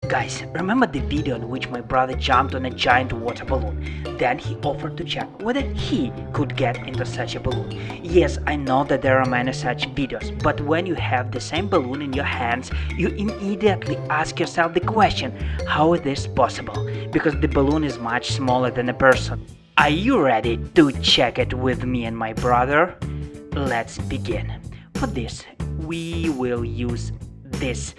Guys, remember the video in which my brother jumped on a giant water balloon? Then he offered to check whether he could get into such a balloon. Yes, I know that there are many such videos, but when you have the same balloon in your hands, you immediately ask yourself the question, how is this possible? Because the balloon is much smaller than a person. Are you ready to check it with me and my brother? Let's begin. For this, we will use this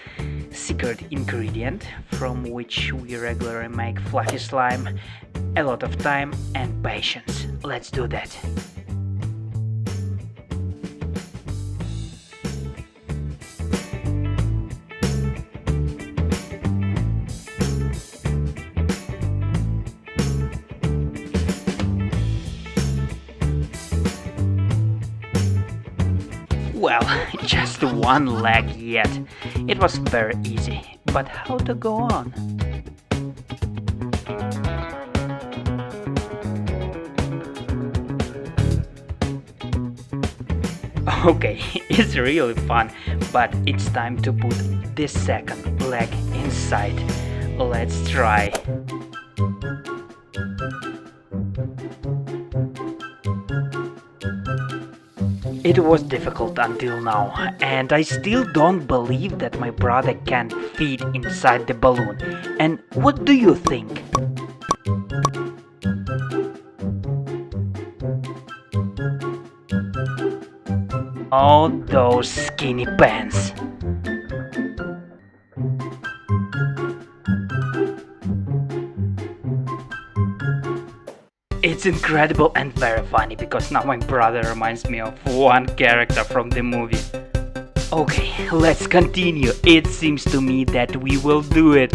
secret ingredient from which we regularly make fluffy slime, a lot of time and patience. Let's do that. Well, just one leg yet. It was very easy, but how to go on? Okay, it's really fun, but it's time to put this second leg inside. Let's try. It was difficult until now, and I still don't believe that my brother can fit inside the balloon. And what do you think? Oh, those skinny pants. It's incredible and very funny because now my brother reminds me of one character from the movie. Okay, let's continue. It seems to me that we will do it.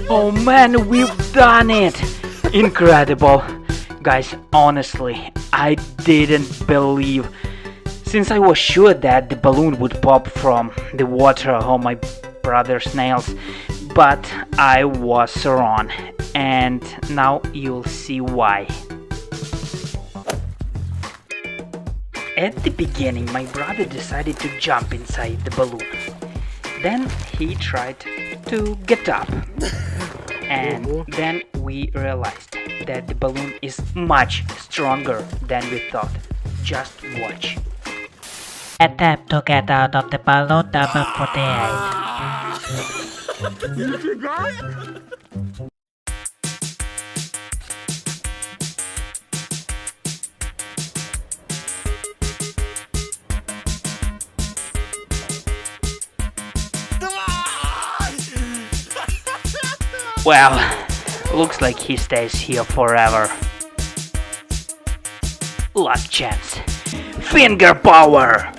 Oh man, we've done it! Incredible! Guys, honestly, I didn't believe. Since I was sure that the balloon would pop from the water or my brother's nails, but I was wrong, and now you'll see why. At the beginning, my brother decided to jump inside the balloon. Then he tried to get up, and then we realized that the balloon is much stronger than we thought. Just watch. Attempt to get out of the balloon number 48. Well, looks like he stays here forever. Last chance. Finger power!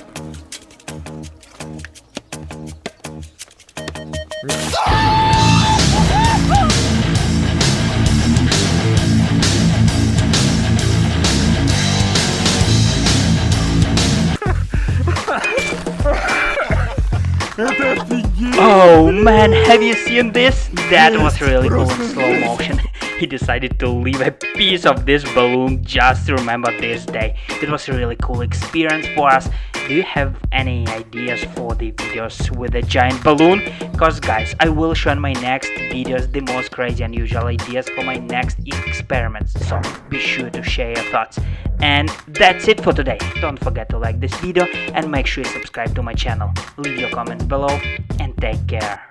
Oh man, have you seen this? That was really cool in slow motion. He decided to leave a piece of this balloon just to remember this day. It was a really cool experience for us. Do you have any ideas for the videos with a giant balloon? Cause guys, I will show in my next videos the most crazy unusual ideas for my next experiments. So be sure to share your thoughts. And that's it for today. Don't forget to like this video and make sure you subscribe to my channel. Leave your comments below and take care.